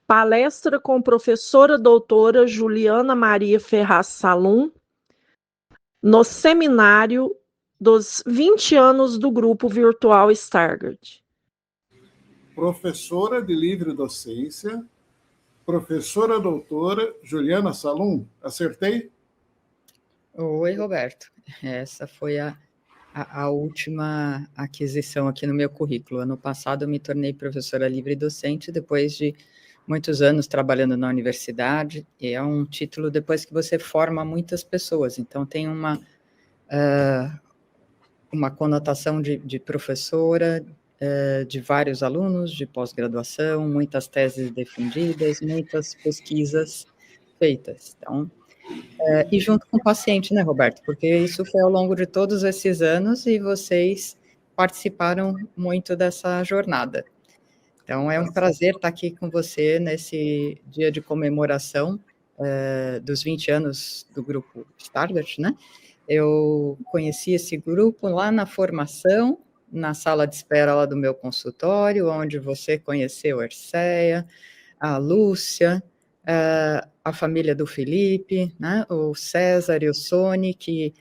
Palestra com professora doutora Juliana Maria Ferraz Salum, no seminário dos 20 anos do Grupo Virtual Stargardt. Professora de livre docência, professora doutora Juliana Salum, acertei? Oi, Roberto. Essa foi a última aquisição aqui no meu currículo. Ano passado eu me tornei professora livre docente, depois de muitos anos trabalhando na universidade, e é um título depois que você forma muitas pessoas, então tem uma conotação de professora, de vários alunos, de pós-graduação, muitas teses defendidas, muitas pesquisas feitas, então... E junto com o paciente, né, Roberto? Porque isso foi ao longo de todos esses anos e vocês participaram muito dessa jornada. Então, é um prazer estar aqui com você nesse dia de comemoração dos 20 anos do Grupo Stargardt, né? Eu conheci esse grupo lá na formação, na sala de espera lá do meu consultório, onde você conheceu a Erceia, a Lúcia, a família do Felipe, né, o César e o Sony, que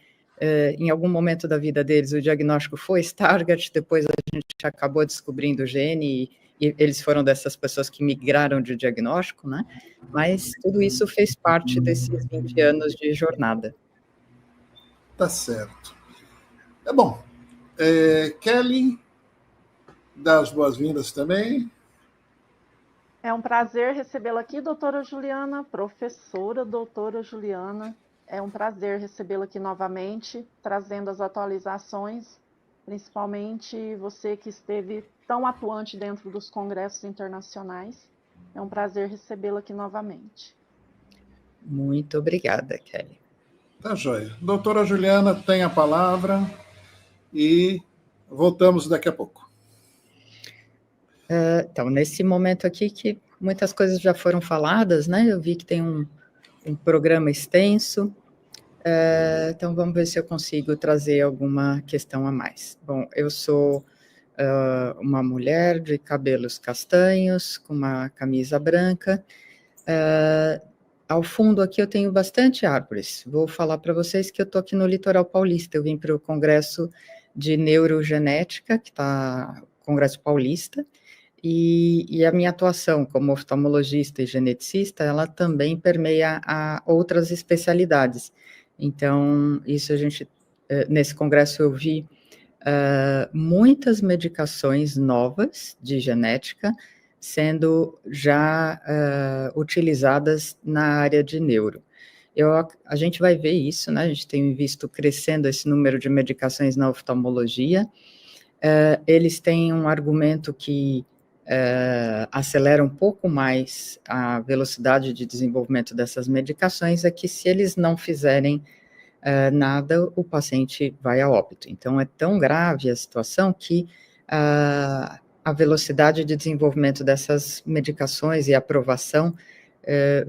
em algum momento da vida deles o diagnóstico foi Stargardt, depois a gente acabou descobrindo o gene e eles foram dessas pessoas que migraram de diagnóstico, né, mas tudo isso fez parte desses 20 anos de jornada. Tá certo. É bom. Kelly, dá as boas-vindas também. É um prazer recebê-la aqui, doutora Juliana, professora doutora Juliana. É um prazer recebê-la aqui novamente, trazendo as atualizações, principalmente você que esteve tão atuante dentro dos congressos internacionais. É um prazer recebê-la aqui novamente. Muito obrigada, Kelly. Tá joia. Doutora Juliana tem a palavra e voltamos daqui a pouco. Então, nesse momento aqui que muitas coisas já foram faladas, né? Eu vi que tem um programa extenso, então vamos ver se eu consigo trazer alguma questão a mais. Bom, eu sou uma mulher de cabelos castanhos, com uma camisa branca. Ao fundo aqui eu tenho bastante árvores. Vou falar para vocês que eu estou aqui no litoral paulista. Eu vim para o Congresso de Neurogenética, que está Congresso Paulista, e a minha atuação como oftalmologista e geneticista, ela também permeia a outras especialidades. Então, isso a gente, nesse congresso eu vi muitas medicações novas de genética sendo já utilizadas na área de neuro. A gente vai ver isso, né? A gente tem visto crescendo esse número de medicações na oftalmologia. Eles têm um argumento que acelera um pouco mais a velocidade de desenvolvimento dessas medicações, é que se eles não fizerem nada, o paciente vai a óbito. Então, é tão grave a situação que a velocidade de desenvolvimento dessas medicações e aprovação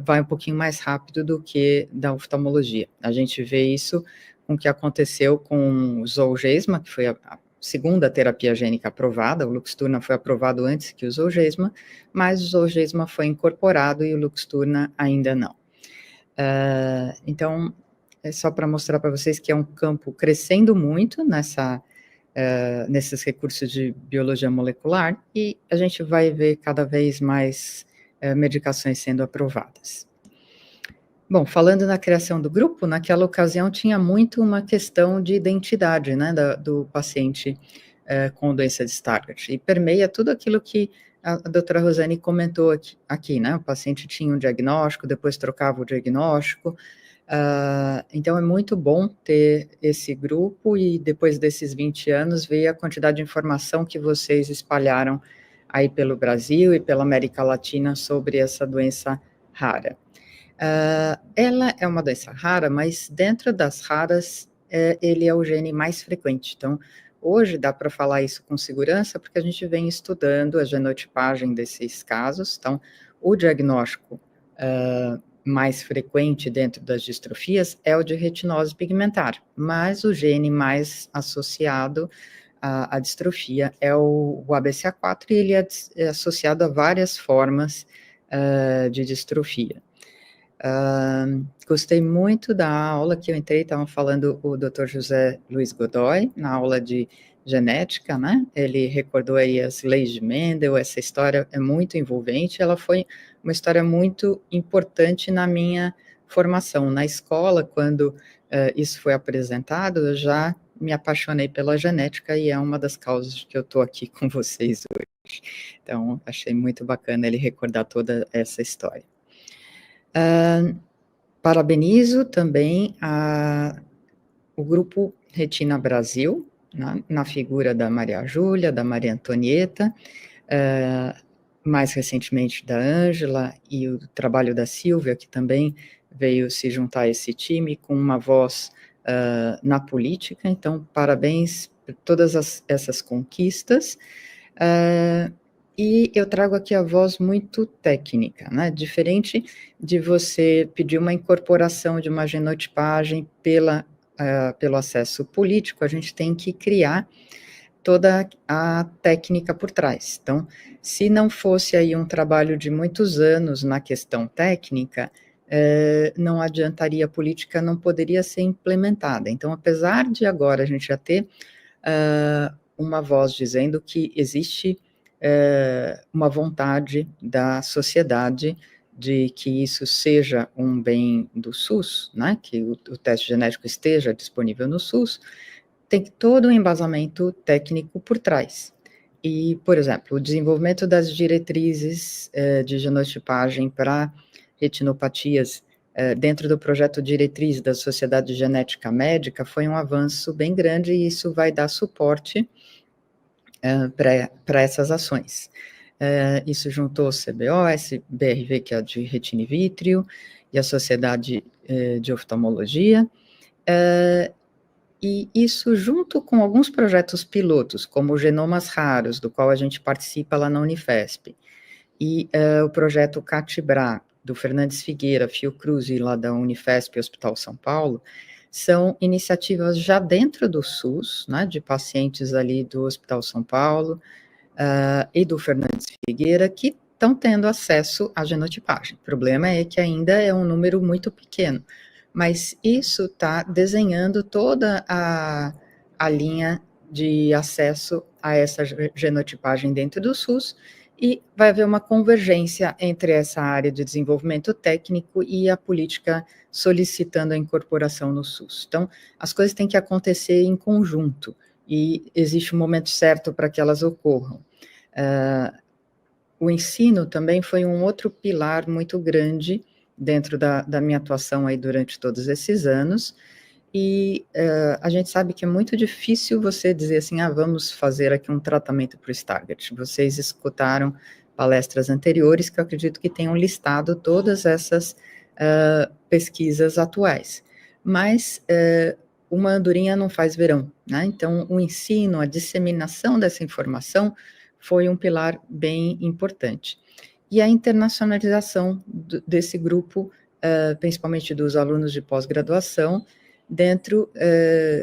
vai um pouquinho mais rápido do que da oftalmologia. A gente vê isso com o que aconteceu com o Zolgensma, que foi a segunda terapia gênica aprovada. O Luxturna foi aprovado antes que o Zolgensma, mas o Zolgensma foi incorporado e o Luxturna ainda não. Então, é só para mostrar para vocês que é um campo crescendo muito nesses recursos de biologia molecular, e a gente vai ver cada vez mais medicações sendo aprovadas. Bom, falando na criação do grupo, naquela ocasião tinha muito uma questão de identidade, né, do paciente com doença de Stargardt, e permeia tudo aquilo que a doutora Rosane comentou aqui, né, o paciente tinha um diagnóstico, depois trocava o diagnóstico. Então é muito bom ter esse grupo, e depois desses 20 anos ver a quantidade de informação que vocês espalharam aí pelo Brasil e pela América Latina sobre essa doença rara. Ela é uma doença rara, mas dentro das raras, ele é o gene mais frequente. Então, hoje dá para falar isso com segurança, porque a gente vem estudando a genotipagem desses casos. Então, o diagnóstico mais frequente dentro das distrofias é o de retinose pigmentar, mas o gene mais associado à distrofia é o ABCA4, e ele é associado a várias formas de distrofia. Gostei muito da aula que eu entrei, estava falando o Dr. José Luiz Godoy, na aula de genética, né? Ele recordou aí as leis de Mendel, essa história é muito envolvente, ela foi uma história muito importante na minha formação. Na escola, quando isso foi apresentado, eu já me apaixonei pela genética e é uma das causas que eu estou aqui com vocês hoje. Então, achei muito bacana ele recordar toda essa história. Parabenizo também o Grupo Retina Brasil, na figura da Maria Júlia, da Maria Antonieta, mais recentemente da Ângela, e o trabalho da Silvia, que também veio se juntar a esse time com uma voz na política. Então, parabéns por todas essas conquistas. E eu trago aqui a voz muito técnica, né? Diferente de você pedir uma incorporação de uma genotipagem pelo acesso político, a gente tem que criar toda a técnica por trás. Então, se não fosse aí um trabalho de muitos anos na questão técnica, não adiantaria, a política não poderia ser implementada. Então, apesar de agora a gente já ter uma voz dizendo que existe uma vontade da sociedade de que isso seja um bem do SUS, né, que o teste genético esteja disponível no SUS, tem todo um embasamento técnico por trás. E, por exemplo, o desenvolvimento das diretrizes de genotipagem para retinopatias dentro do projeto Diretriz da Sociedade de Genética Médica foi um avanço bem grande e isso vai dar suporte para essas ações. Isso juntou o CBOS, BRV, que é a de retina e vítreo, e a Sociedade de Oftalmologia, e isso junto com alguns projetos pilotos, como o Genomas Raros, do qual a gente participa lá na Unifesp, e o projeto CATIBRA, do Fernandes Figueira, Fiocruz, e lá da Unifesp, Hospital São Paulo, são iniciativas já dentro do SUS, né, de pacientes ali do Hospital São Paulo e do Fernandes Figueira, que estão tendo acesso à genotipagem. O problema é que ainda é um número muito pequeno, mas isso está desenhando toda a linha de acesso a essa genotipagem dentro do SUS, e vai haver uma convergência entre essa área de desenvolvimento técnico e a política solicitando a incorporação no SUS. Então, as coisas têm que acontecer em conjunto, e existe um momento certo para que elas ocorram. O ensino também foi um outro pilar muito grande dentro da minha atuação aí durante todos esses anos, e a gente sabe que é muito difícil você dizer assim, vamos fazer aqui um tratamento para o Stargardt. Vocês escutaram palestras anteriores que eu acredito que tenham listado todas essas pesquisas atuais, mas uma andorinha não faz verão, né? Então, o ensino, a disseminação dessa informação foi um pilar bem importante. E a internacionalização desse grupo, principalmente dos alunos de pós-graduação, dentro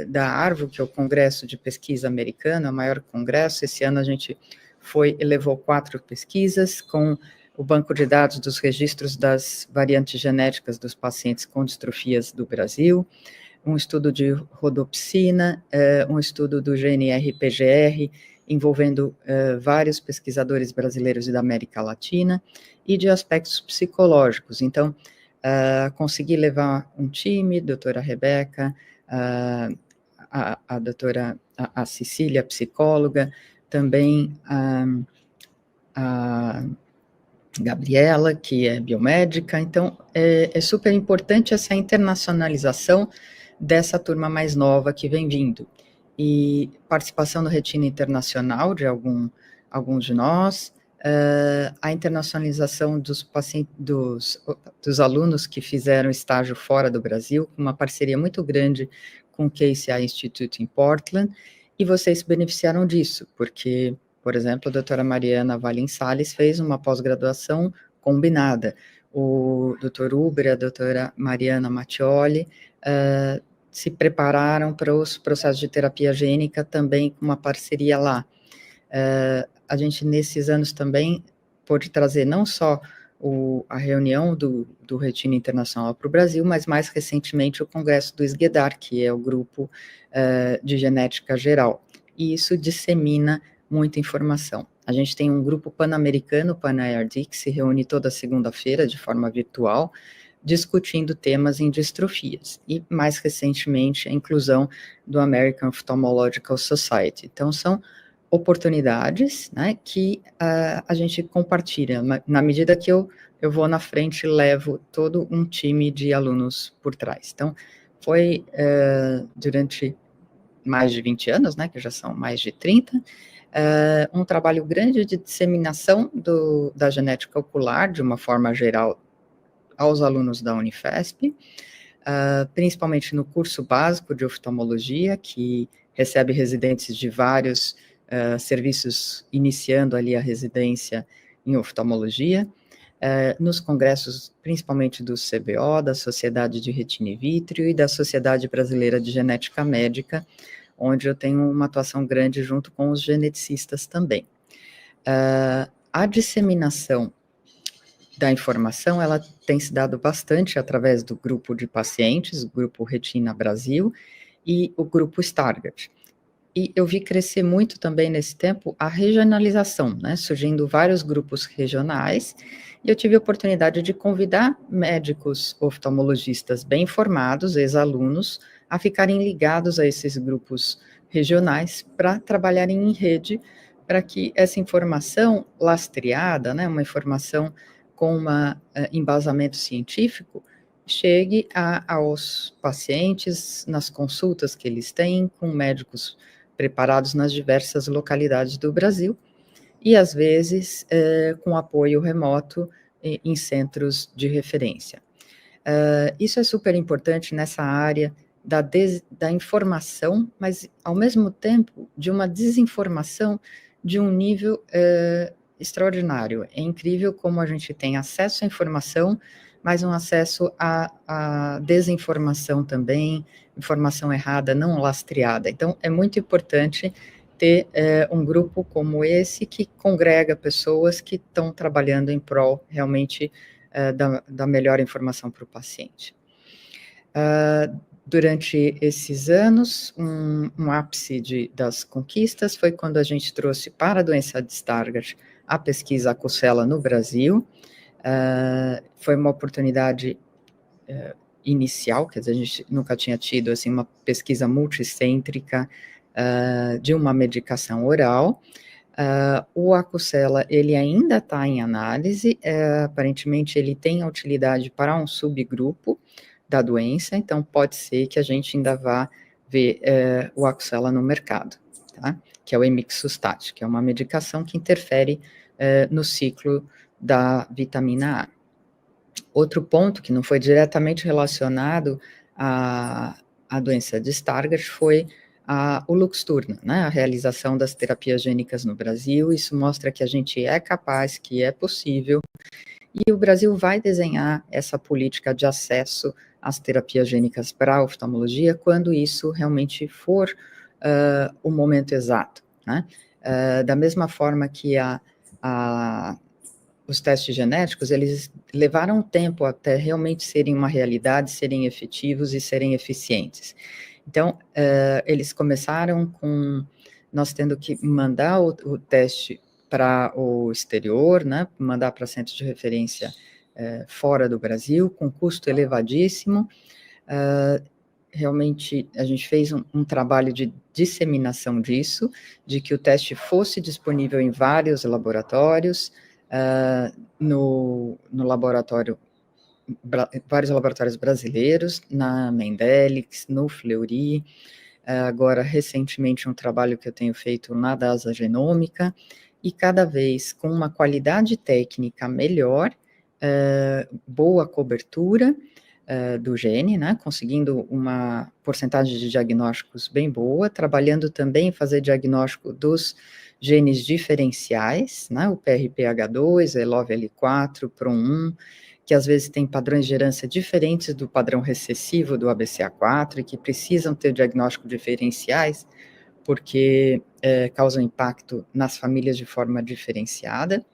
da ARVO, que é o Congresso de Pesquisa Americano, o maior congresso. Esse ano a gente levou 4 pesquisas com o banco de dados dos registros das variantes genéticas dos pacientes com distrofias do Brasil, um estudo de rodopsina, um estudo do GNR-PGR, envolvendo vários pesquisadores brasileiros e da América Latina, e de aspectos psicológicos. Então, consegui levar um time, doutora Rebeca, a doutora a Cecília, psicóloga, também a Gabriela, que é biomédica. Então, é super importante essa internacionalização dessa turma mais nova que vem vindo. E participação no Retina Internacional de alguns de nós, a internacionalização dos alunos que fizeram estágio fora do Brasil, com uma parceria muito grande com o Casey Eye Institute em Portland, e vocês se beneficiaram disso, porque, por exemplo, a doutora Mariana Valim Salles fez uma pós-graduação combinada, o doutor Uber e a doutora Mariana Mattioli se prepararam para os processos de terapia gênica também com uma parceria lá. A gente, nesses anos também, pôde trazer não só a reunião do Retina Internacional para o Brasil, mas mais recentemente o congresso do SGEDAR, que é o grupo de genética geral, e isso dissemina muita informação. A gente tem um grupo pan-americano, o PAN-IRD, que se reúne toda segunda-feira de forma virtual, discutindo temas em distrofias, e mais recentemente a inclusão do American Ophthalmological Society. Então são oportunidades, né, que a gente compartilha, na medida que eu vou na frente e levo todo um time de alunos por trás. Então, foi durante mais de 20 anos, né, que já são mais de 30, um trabalho grande de disseminação da genética ocular, de uma forma geral, aos alunos da Unifesp, principalmente no curso básico de oftalmologia, que recebe residentes de vários serviços, iniciando ali a residência em oftalmologia, nos congressos, principalmente do CBO, da Sociedade de Retina e Vítreo e da Sociedade Brasileira de Genética Médica, onde eu tenho uma atuação grande junto com os geneticistas também. A disseminação da informação, ela tem se dado bastante através do grupo de pacientes, o grupo Retina Brasil e o grupo Stargardt. E eu vi crescer muito também nesse tempo a regionalização, né, surgindo vários grupos regionais, e eu tive a oportunidade de convidar médicos oftalmologistas bem formados, ex-alunos, a ficarem ligados a esses grupos regionais para trabalharem em rede, para que essa informação lastreada, né, uma informação com um embasamento científico, chegue aos pacientes nas consultas que eles têm com médicos preparados nas diversas localidades do Brasil, e às vezes com apoio remoto em centros de referência. Isso é super importante nessa área da informação, mas ao mesmo tempo de uma desinformação de um nível extraordinário. É incrível como a gente tem acesso à informação, mas um acesso à desinformação também, informação errada, não lastreada. Então, é muito importante ter um grupo como esse, que congrega pessoas que estão trabalhando em prol, realmente, da melhor informação para o paciente. Durante esses anos, um ápice das conquistas foi quando a gente trouxe para a doença de Stargardt a pesquisa Acucela no Brasil. Foi uma oportunidade inicial, quer dizer, a gente nunca tinha tido assim, uma pesquisa multicêntrica de uma medicação oral. O Acucela, ele ainda está em análise, aparentemente ele tem a utilidade para um subgrupo da doença, então pode ser que a gente ainda vá ver o Acucela no mercado, tá? Que é o emixustat, que é uma medicação que interfere no ciclo da vitamina A. Outro ponto que não foi diretamente relacionado à doença de Stargardt foi o Luxturna, né, a realização das terapias gênicas no Brasil. Isso mostra que a gente é capaz, que é possível, e o Brasil vai desenhar essa política de acesso às terapias gênicas para a oftalmologia quando isso realmente for o momento exato, né? Da mesma forma que os testes genéticos, eles levaram tempo até realmente serem uma realidade, serem efetivos e serem eficientes. Então, eles começaram com nós tendo que mandar o teste para o exterior, né, mandar para centros de referência fora do Brasil, com custo elevadíssimo. Realmente, a gente fez um trabalho de disseminação disso, de que o teste fosse disponível em vários laboratórios, no laboratório, vários laboratórios brasileiros, na Mendelix, no Fleury, agora, recentemente, um trabalho que eu tenho feito na DASA Genômica, e cada vez com uma qualidade técnica melhor, boa cobertura do gene, né, conseguindo uma porcentagem de diagnósticos bem boa, trabalhando também em fazer diagnóstico dos genes diferenciais, né, o PRPH2, ELOVL4, PROM1, que às vezes tem padrões de herança diferentes do padrão recessivo do ABCA4 e que precisam ter diagnóstico diferenciais, porque causam impacto nas famílias de forma diferenciada.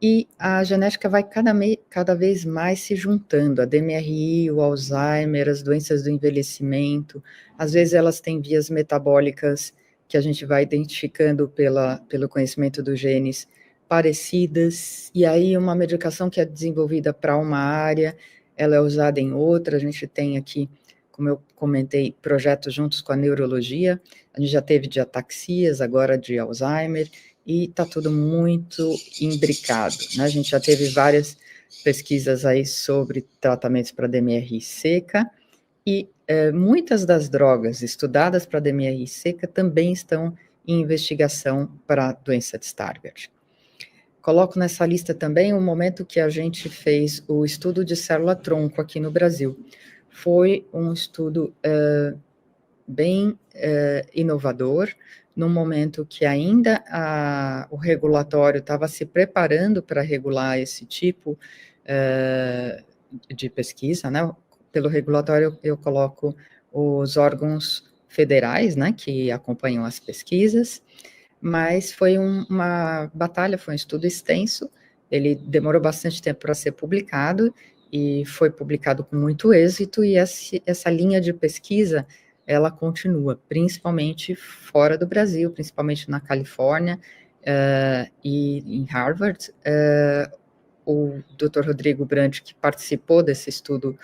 E a genética vai cada vez mais se juntando, a DMRI, o Alzheimer, as doenças do envelhecimento, às vezes elas têm vias metabólicas que a gente vai identificando pelo conhecimento dos genes parecidas, e aí uma medicação que é desenvolvida para uma área, ela é usada em outra. A gente tem aqui, como eu comentei, projetos juntos com a neurologia, a gente já teve de ataxias, agora de Alzheimer, e está tudo muito imbricado, né? A gente já teve várias pesquisas aí sobre tratamentos para DMRI seca, e muitas das drogas estudadas para DMRI seca também estão em investigação para a doença de Stargardt. Coloco nessa lista também o momento que a gente fez o estudo de célula-tronco aqui no Brasil. Foi um estudo bem inovador, no momento que ainda o regulatório estava se preparando para regular esse tipo de pesquisa, né? Pelo regulatório eu coloco os órgãos federais, né, que acompanham as pesquisas, mas foi uma batalha, foi um estudo extenso, ele demorou bastante tempo para ser publicado, e foi publicado com muito êxito, e essa linha de pesquisa, ela continua, principalmente fora do Brasil, principalmente na Califórnia e em Harvard. O Dr. Rodrigo Brandt, que participou desse estudo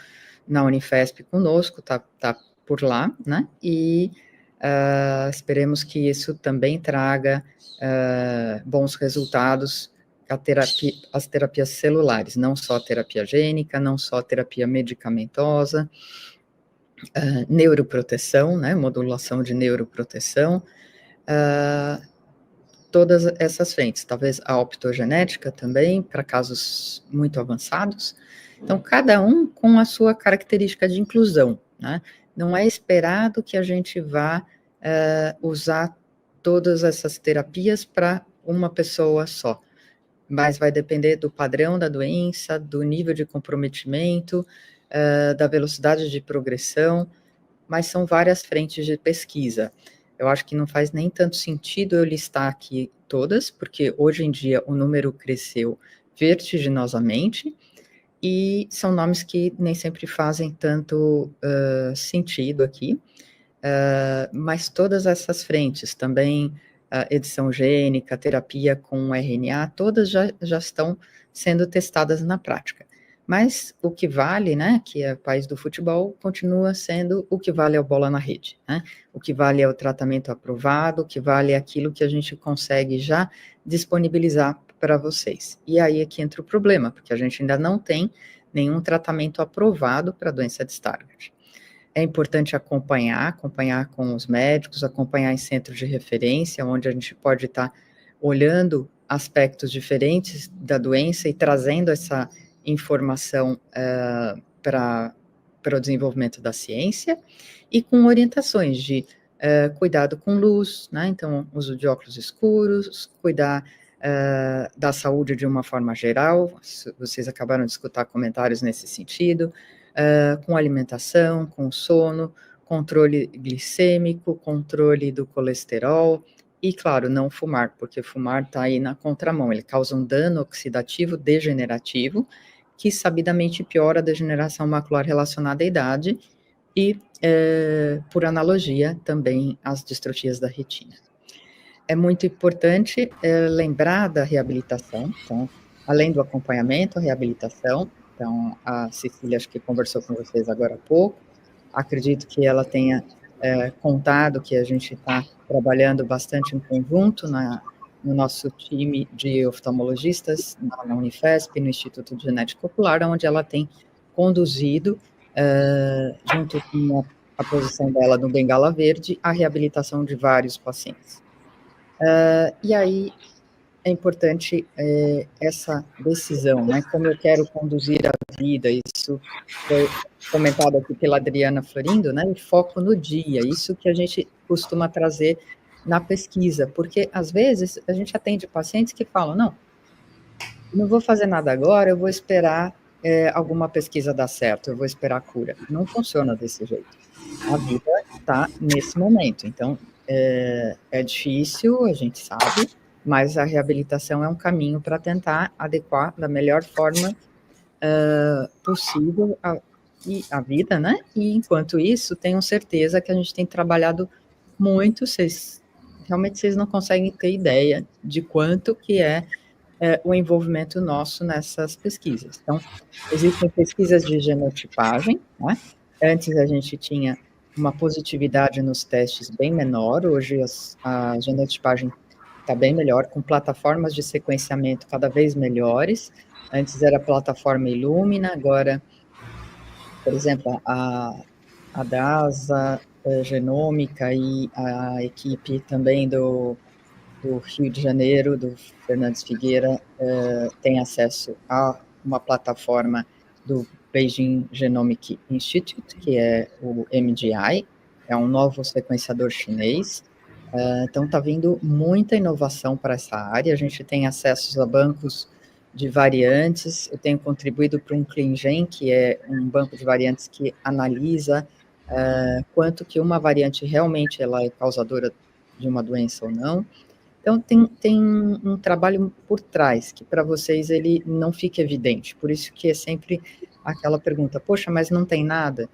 na Unifesp conosco, está por lá, né? E esperemos que isso também traga bons resultados às terapias celulares, não só terapia gênica, não só terapia medicamentosa, neuroproteção, né, modulação de neuroproteção, todas essas frentes, talvez a optogenética também, para casos muito avançados. Então, cada um com a sua característica de inclusão, né? Não é esperado que a gente vá usar todas essas terapias para uma pessoa só, mas vai depender do padrão da doença, do nível de comprometimento, da velocidade de progressão, mas são várias frentes de pesquisa. Eu acho que não faz nem tanto sentido eu listar aqui todas, porque hoje em dia o número cresceu vertiginosamente, e são nomes que nem sempre fazem tanto sentido aqui, mas todas essas frentes, também edição gênica, terapia com RNA, todas já estão sendo testadas na prática. Mas o que vale, né, que é o país do futebol, continua sendo o que vale é a bola na rede, né? O que vale é o tratamento aprovado, o que vale é aquilo que a gente consegue já disponibilizar para vocês. E aí é que entra o problema, porque a gente ainda não tem nenhum tratamento aprovado para a doença de Stargardt. É importante acompanhar com os médicos, acompanhar em centros de referência, onde a gente pode estar olhando aspectos diferentes da doença e trazendo essa informação para o desenvolvimento da ciência, e com orientações de cuidado com luz, né? Então, uso de óculos escuros, cuidar da saúde de uma forma geral, vocês acabaram de escutar comentários nesse sentido, com alimentação, com sono, controle glicêmico, controle do colesterol, e, claro, não fumar, porque fumar está aí na contramão, ele causa um dano oxidativo degenerativo, que sabidamente piora a degeneração macular relacionada à idade, e, por analogia, também as distrofias da retina. É muito importante lembrar da reabilitação, então, além do acompanhamento, a reabilitação. Então, a Cecília, acho que conversou com vocês agora há pouco, acredito que ela tenha contado que a gente está trabalhando bastante em conjunto no nosso time de oftalmologistas, na Unifesp, no Instituto de Genética Ocular, onde ela tem conduzido, junto com a posição dela no Bengala Verde, a reabilitação de vários pacientes. E aí, é importante essa decisão, né? Como eu quero conduzir a vida, isso foi comentado aqui pela Adriana Florindo, né? O foco no dia, isso que a gente costuma trazer na pesquisa, porque às vezes a gente atende pacientes que falam, não vou fazer nada agora, eu vou esperar alguma pesquisa dar certo, eu vou esperar a cura. Não funciona desse jeito. A vida está nesse momento, então é difícil, a gente sabe, mas a reabilitação é um caminho para tentar adequar da melhor forma possível a vida, né? E enquanto isso, tenho certeza que a gente tem trabalhado muito, realmente vocês não conseguem ter ideia de quanto que é o envolvimento nosso nessas pesquisas. Então, existem pesquisas de genotipagem, né? Antes a gente tinha uma positividade nos testes bem menor, hoje a genotipagem está bem melhor, com plataformas de sequenciamento cada vez melhores. Antes era a plataforma Illumina, agora, por exemplo, a DASA, a Genômica e a equipe também do Rio de Janeiro, do Fernandes Figueira, tem acesso a uma plataforma do Beijing Genomic Institute, que é o MGI, é um novo sequenciador chinês. Então, está vindo muita inovação para essa área. A gente tem acesso a bancos de variantes. Eu tenho contribuído para um ClinGen, que é um banco de variantes que analisa quanto que uma variante realmente ela é causadora de uma doença ou não. Então, tem um trabalho por trás, que para vocês ele não fica evidente. Por isso que é sempre aquela pergunta, poxa, mas não tem nada?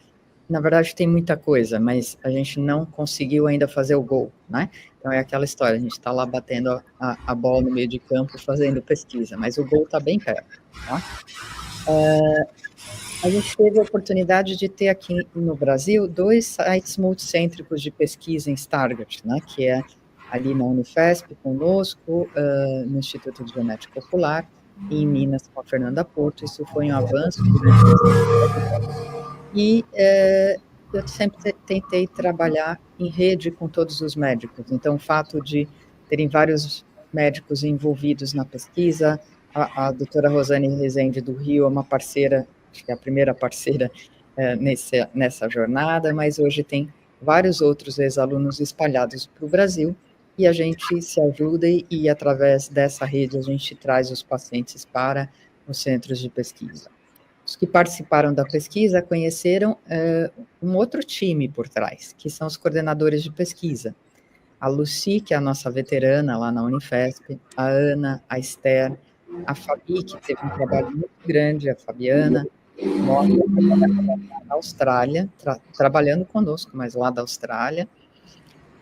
Na verdade, tem muita coisa, mas a gente não conseguiu ainda fazer o gol, né? Então, é aquela história, a gente está lá batendo a bola no meio de campo, fazendo pesquisa, mas o gol está bem perto, tá? A gente teve a oportunidade de ter aqui no Brasil 2 sites multicêntricos de pesquisa em Stargardt, né? Que é ali na Unifesp, conosco, no Instituto de Genética Popular, e em Minas, com a Fernanda Porto. Isso foi um avanço. E eu sempre tentei trabalhar em rede com todos os médicos. Então, o fato de terem vários médicos envolvidos na pesquisa, a doutora Rosane Rezende do Rio é uma parceira, acho que é a primeira parceira nessa jornada, mas hoje tem vários outros ex-alunos espalhados para o Brasil, e a gente se ajuda e através dessa rede a gente traz os pacientes para os centros de pesquisa. Os que participaram da pesquisa conheceram um outro time por trás, que são os coordenadores de pesquisa. A Lucy, que é a nossa veterana lá na Unifesp, a Ana, a Esther, a Fabi, que teve um trabalho muito grande, a Fabiana, na Austrália, trabalhando conosco, mas lá da Austrália,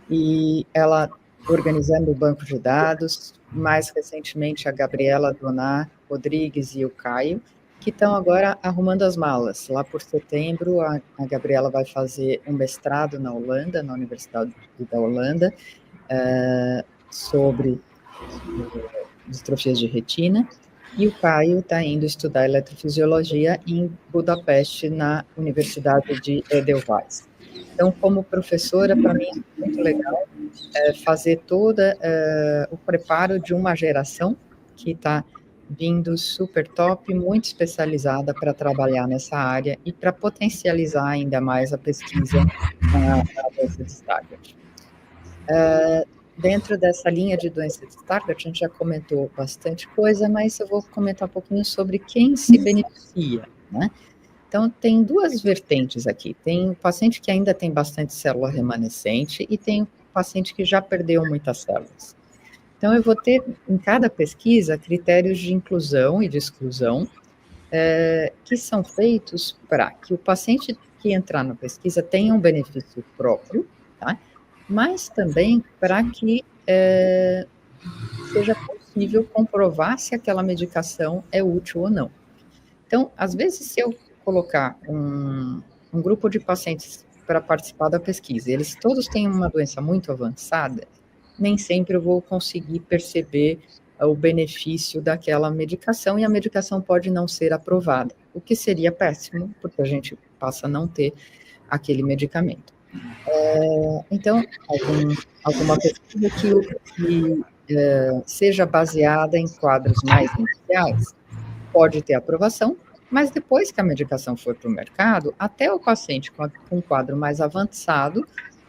e ela organizando o banco de dados, mais recentemente a Gabriela Donar Rodrigues e o Caio, que estão agora arrumando as malas. Lá por setembro, a Gabriela vai fazer um mestrado na Holanda, na Universidade da Holanda, sobre distrofias de retina, e o Caio está indo estudar eletrofisiologia em Budapeste, na Universidade de Edelweiss. Então, como professora, para mim é muito legal fazer todo o preparo de uma geração que está vindo super top, muito especializada para trabalhar nessa área e para potencializar ainda mais a pesquisa na doença de Stargardt. Dentro dessa linha de doença de Stargardt, a gente já comentou bastante coisa, mas eu vou comentar um pouquinho sobre quem se beneficia, né? Então, tem duas vertentes aqui. Tem o paciente que ainda tem bastante célula remanescente e tem o paciente que já perdeu muitas células. Então, eu vou ter, em cada pesquisa, critérios de inclusão e de exclusão que são feitos para que o paciente que entrar na pesquisa tenha um benefício próprio, tá? Mas também para que seja possível comprovar se aquela medicação é útil ou não. Então, às vezes, se eu colocar um grupo de pacientes para participar da pesquisa, eles todos têm uma doença muito avançada, nem sempre eu vou conseguir perceber o benefício daquela medicação, e a medicação pode não ser aprovada, o que seria péssimo, porque a gente passa a não ter aquele medicamento. Então, alguma pesquisa que seja baseada em quadros mais iniciais pode ter aprovação, mas depois que a medicação for para o mercado, até o paciente com um quadro mais avançado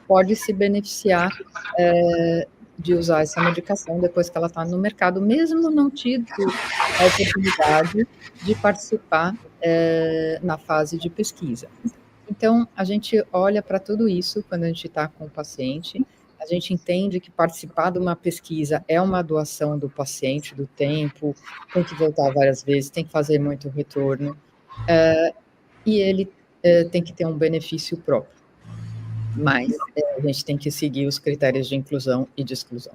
pode se beneficiar de usar essa medicação depois que ela está no mercado, mesmo não tido a oportunidade de participar na fase de pesquisa. Então, a gente olha para tudo isso quando a gente está com o paciente, a gente entende que participar de uma pesquisa é uma doação do paciente, do tempo, tem que voltar várias vezes, tem que fazer muito retorno, e ele tem que ter um benefício próprio. Mas a gente tem que seguir os critérios de inclusão e de exclusão.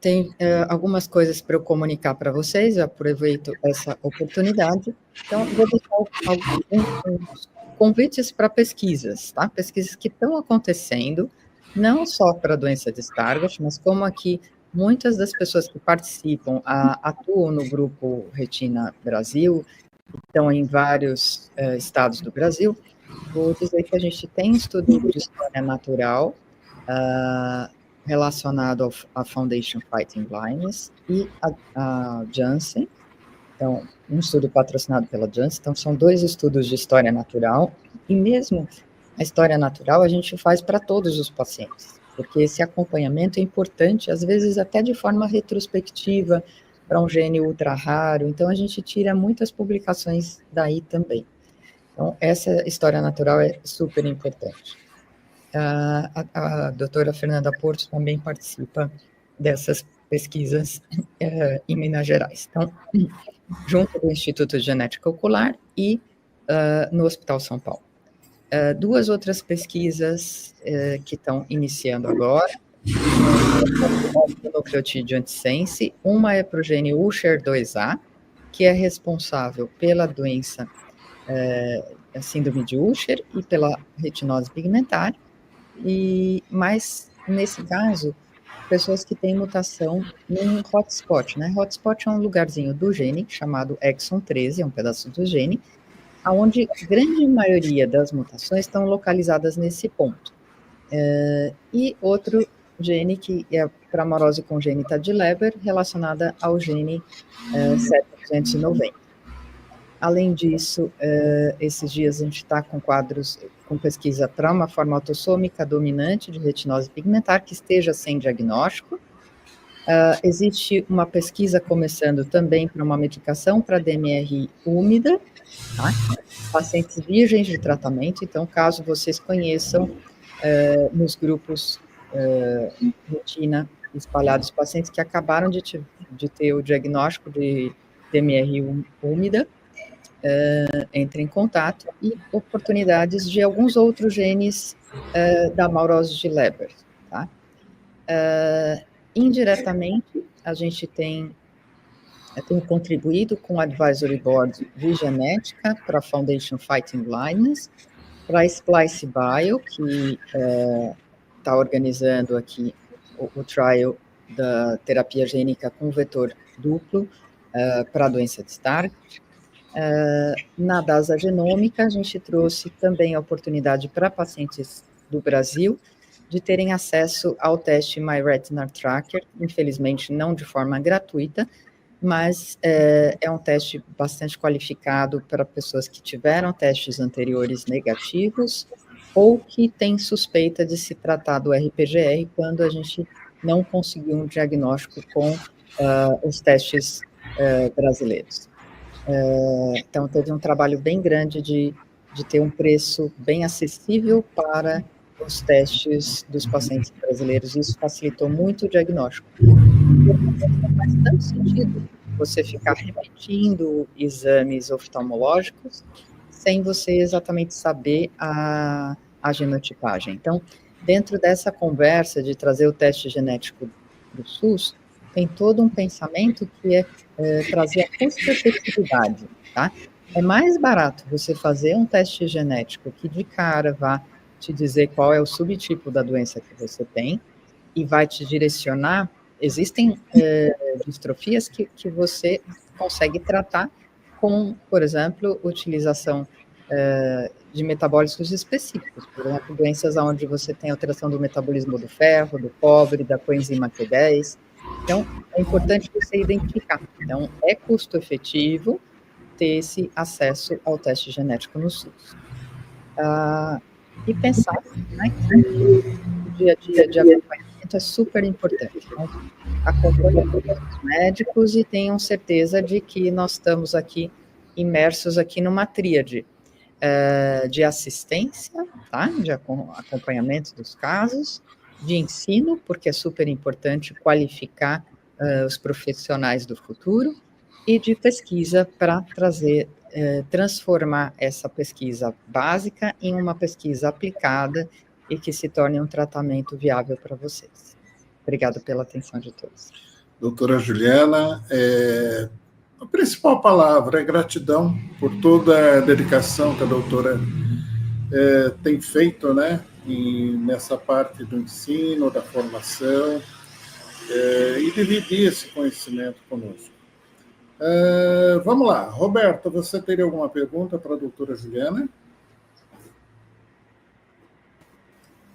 Tem algumas coisas para eu comunicar para vocês, eu aproveito essa oportunidade. Então, vou deixar alguns convites para pesquisas, tá? Pesquisas que estão acontecendo, não só para a doença de Stargardt, mas como aqui muitas das pessoas que participam atuam no grupo Retina Brasil, estão em vários estados do Brasil. Vou dizer que a gente tem estudo de história natural relacionado à Foundation Fighting Blindness e a Janssen. Então, um estudo patrocinado pela Janssen. Então, são 2 estudos de história natural. E mesmo a história natural a gente faz para todos os pacientes, porque esse acompanhamento é importante, às vezes até de forma retrospectiva, para um gene ultra raro. Então, a gente tira muitas publicações daí também. Então, essa história natural é super importante. A doutora Fernanda Porto também participa dessas pesquisas em Minas Gerais. Então, junto do Instituto de Genética Ocular e no Hospital São Paulo. 2 outras pesquisas que estão iniciando agora, o nucleotídeo antissense, uma é para o gene USHER2A, que é responsável pela doença a síndrome de Usher e pela retinose pigmentar, mas nesse caso, pessoas que têm mutação num hotspot, né? Hotspot é um lugarzinho do gene chamado exon 13, é um pedaço do gene, onde a grande maioria das mutações estão localizadas nesse ponto. E outro gene que é para amarose congênita de Leber, relacionada ao gene 7290. Além disso, esses dias a gente está com quadros, com pesquisa para uma forma autossômica dominante de retinose pigmentar que esteja sem diagnóstico. Existe uma pesquisa começando também para uma medicação para DMR úmida, tá? Pacientes virgens de tratamento. Então, caso vocês conheçam nos grupos retina espalhados, pacientes que acabaram de ter o diagnóstico de DMR úmida, entre em contato, e oportunidades de alguns outros genes da amarose de Leber, tá? Indiretamente, a gente tem contribuído com o Advisory Board de Genética para a Foundation Fighting Blindness, para a Splice Bio, que está organizando aqui o trial da terapia gênica com vetor duplo para a doença de Stargardt. Na DASA Genômica, a gente trouxe também a oportunidade para pacientes do Brasil de terem acesso ao teste MyRetina Tracker, infelizmente não de forma gratuita, mas é um teste bastante qualificado para pessoas que tiveram testes anteriores negativos ou que têm suspeita de se tratar do RPGR quando a gente não conseguiu um diagnóstico com os testes brasileiros. Então, teve um trabalho bem grande de ter um preço bem acessível para os testes dos pacientes brasileiros, e isso facilitou muito o diagnóstico. Não faz tanto sentido você ficar repetindo exames oftalmológicos sem você exatamente saber a genotipagem. Então, dentro dessa conversa de trazer o teste genético do SUS, tem todo um pensamento que é trazer a custo-efetividade, tá? É mais barato você fazer um teste genético que de cara vá te dizer qual é o subtipo da doença que você tem e vai te direcionar. Existem distrofias que você consegue tratar com, por exemplo, utilização de metabólicos específicos, por exemplo, doenças onde você tem alteração do metabolismo do ferro, do cobre, da coenzima Q10. Então, é importante você identificar. Então, é custo efetivo ter esse acesso ao teste genético no SUS. E pensar, né, que o dia a dia de acompanhamento é super importante. Então, acompanhem os médicos e tenham certeza de que nós estamos aqui imersos aqui numa tríade. de assistência, tá? De acompanhamento dos casos, de ensino, porque é super importante qualificar os profissionais do futuro, e de pesquisa para trazer, transformar essa pesquisa básica em uma pesquisa aplicada e que se torne um tratamento viável para vocês. Obrigada pela atenção de todos. Doutora Juliana, a principal palavra é gratidão por toda a dedicação que a doutora tem feito, né, nessa parte do ensino, da formação, e dividir esse conhecimento conosco. Vamos lá. Roberto, você teria alguma pergunta para a doutora Juliana?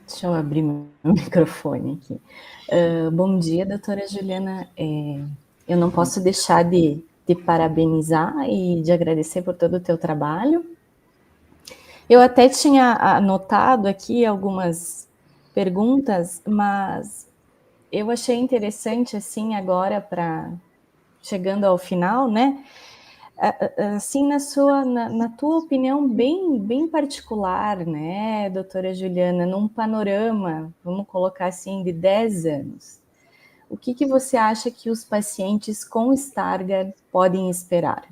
Deixa eu abrir meu microfone aqui. Bom dia, doutora Juliana. Eu não posso deixar de te parabenizar e de agradecer por todo o teu trabalho. Eu até tinha anotado aqui algumas perguntas, mas eu achei interessante, assim, agora, chegando ao final, né? Assim, na tua opinião bem particular, né, doutora Juliana, num panorama, vamos colocar assim, de 10 anos, o que você acha que os pacientes com Stargardt podem esperar?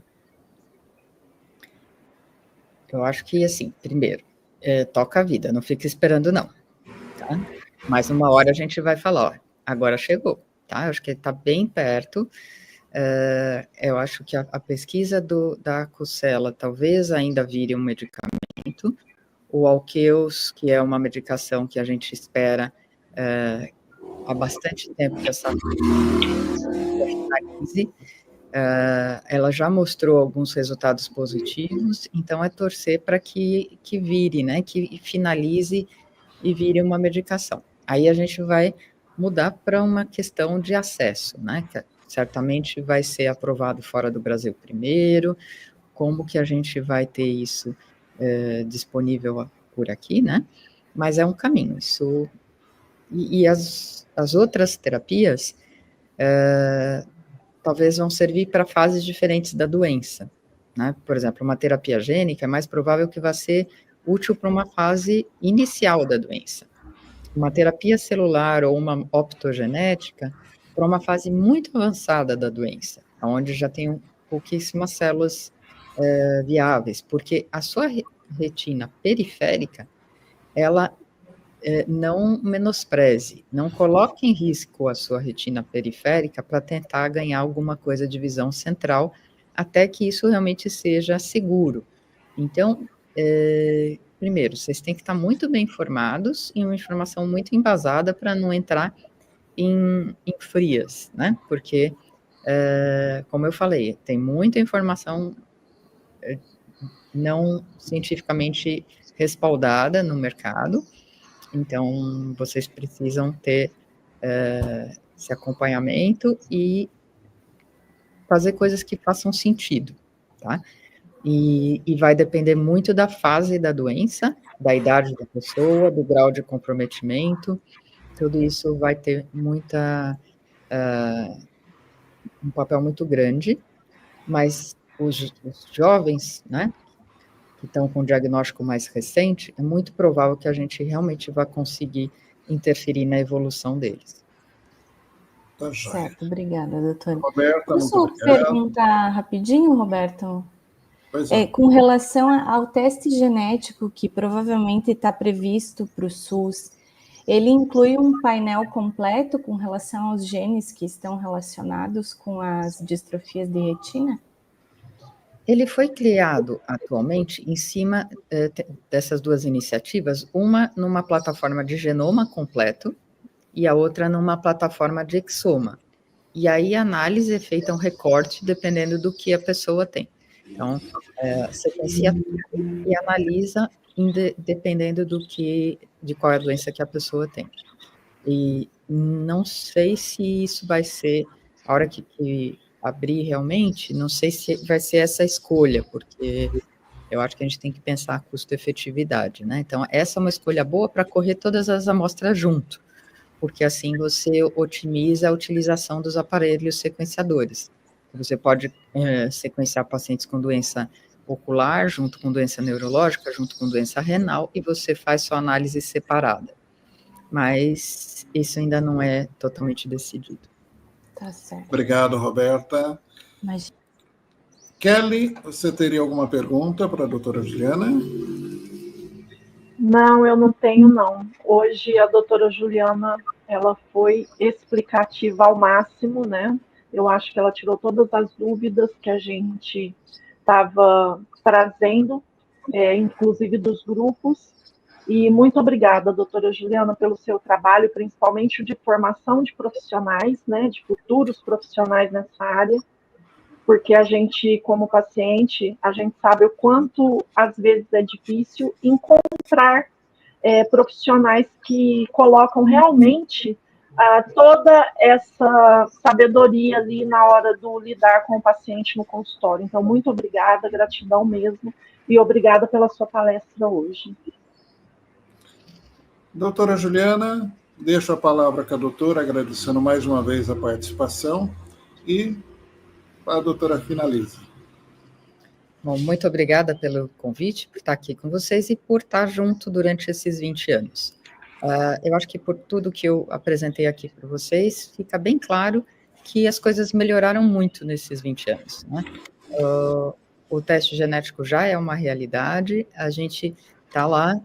Eu acho que, assim, primeiro, toca a vida, não fica esperando, não, tá? Mas uma hora a gente vai falar, ó, agora chegou, tá? Eu acho que está bem perto. Eu acho que a pesquisa da Cosela talvez ainda vire um medicamento. O Alkeus, que é uma medicação que a gente espera há bastante tempo que essa finalize, ela já mostrou alguns resultados positivos, então é torcer para que vire, né, que finalize e vire uma medicação. Aí a gente vai mudar para uma questão de acesso, né, que certamente vai ser aprovado fora do Brasil primeiro, como que a gente vai ter isso disponível por aqui, né, mas é um caminho, isso, e as outras terapias, talvez vão servir para fases diferentes da doença, né, por exemplo, uma terapia gênica é mais provável que vá ser útil para uma fase inicial da doença, uma terapia celular ou uma optogenética para uma fase muito avançada da doença, onde já tem pouquíssimas células viáveis, porque a sua retina periférica, ela não menospreze, não coloque em risco a sua retina periférica para tentar ganhar alguma coisa de visão central, até que isso realmente seja seguro. Então, primeiro, vocês têm que estar muito bem informados e uma informação muito embasada para não entrar em frias, né? Porque, como eu falei, tem muita informação não cientificamente respaldada no mercado, então vocês precisam ter esse acompanhamento e fazer coisas que façam sentido, tá? E vai depender muito da fase da doença, da idade da pessoa, do grau de comprometimento, tudo isso vai ter um papel muito grande, mas os jovens, né, que estão com diagnóstico mais recente, é muito provável que a gente realmente vá conseguir interferir na evolução deles. Tá, certo, obrigada, doutora. Roberto, posso perguntar rapidinho, Roberto? Com relação ao teste genético que provavelmente está previsto para o SUS, ele inclui um painel completo com relação aos genes que estão relacionados com as distrofias de retina? Ele foi criado atualmente em cima dessas duas iniciativas, uma numa plataforma de genoma completo e a outra numa plataforma de exoma. E aí a análise é feita um recorte dependendo do que a pessoa tem. Então, sequencia e analisa dependendo de qual é a doença que a pessoa tem. E não sei se isso vai ser, a hora que abrir realmente, não sei se vai ser essa escolha, porque eu acho que a gente tem que pensar a custo-efetividade, né? Então, essa é uma escolha boa para correr todas as amostras junto, porque assim você otimiza a utilização dos aparelhos sequenciadores. Você pode sequenciar pacientes com doença ocular, junto com doença neurológica, junto com doença renal, e você faz sua análise separada. Mas isso ainda não é totalmente decidido. Tá certo. Obrigado, Roberta. Mas... Kelly, você teria alguma pergunta para a doutora Juliana? Não, eu não tenho, não. Hoje a doutora Juliana, ela foi explicativa ao máximo, né? Eu acho que ela tirou todas as dúvidas que a gente estava trazendo, inclusive dos grupos. E muito obrigada, doutora Juliana, pelo seu trabalho, principalmente de formação de profissionais, né, de futuros profissionais nessa área, porque a gente, como paciente, a gente sabe o quanto, às vezes, é difícil encontrar profissionais que colocam realmente toda essa sabedoria ali na hora do lidar com o paciente no consultório. Então, muito obrigada, gratidão mesmo, e obrigada pela sua palestra hoje. Doutora Juliana, deixo a palavra com a doutora, agradecendo mais uma vez a participação, e a doutora finaliza. Bom, muito obrigada pelo convite, por estar aqui com vocês e por estar junto durante esses 20 anos. Eu acho que por tudo que eu apresentei aqui para vocês, fica bem claro que as coisas melhoraram muito nesses 20 anos, né? O teste genético já é uma realidade, a gente está lá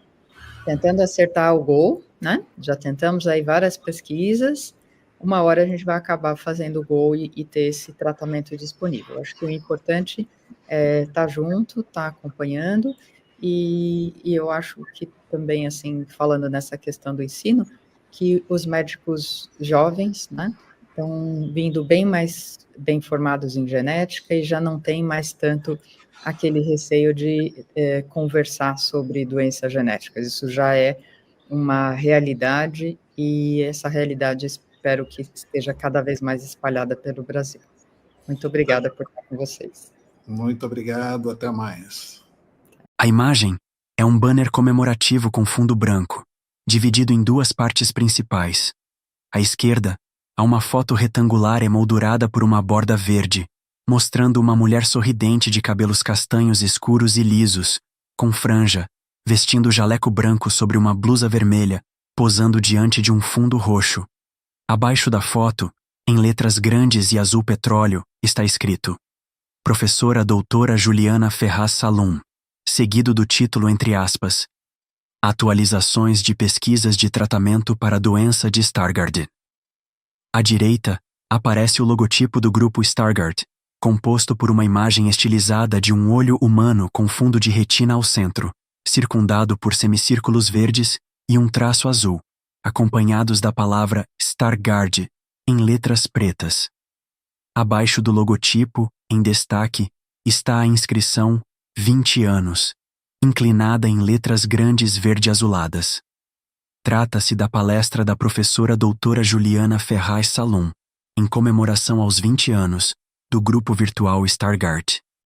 tentando acertar o gol, né? Já tentamos aí várias pesquisas, uma hora a gente vai acabar fazendo o gol e ter esse tratamento disponível. Acho que o importante é estar junto, estar acompanhando, e eu acho que também, assim, falando nessa questão do ensino, que os médicos jovens, né, estão vindo bem mais bem formados em genética e já não tem mais tanto aquele receio de conversar sobre doenças genéticas. Isso já é uma realidade e essa realidade espero que esteja cada vez mais espalhada pelo Brasil. Muito obrigada por estar com vocês. Muito obrigado, até mais. A imagem é um banner comemorativo com fundo branco, dividido em duas partes principais. À esquerda, há uma foto retangular emoldurada por uma borda verde, mostrando uma mulher sorridente de cabelos castanhos escuros e lisos, com franja, vestindo jaleco branco sobre uma blusa vermelha, posando diante de um fundo roxo. Abaixo da foto, em letras grandes e azul petróleo, está escrito: Professora Doutora Juliana Ferraz Salum, seguido do título entre aspas, Atualizações de pesquisas de tratamento para a doença de Stargardt. À direita, aparece o logotipo do grupo Stargardt, composto por uma imagem estilizada de um olho humano com fundo de retina ao centro, circundado por semicírculos verdes e um traço azul, acompanhados da palavra Stargardt em letras pretas. Abaixo do logotipo, em destaque, está a inscrição 20 anos, inclinada em letras grandes verde-azuladas. Trata-se da palestra da professora doutora Juliana Ferraz Salum, em comemoração aos 20 anos do grupo virtual Stargardt.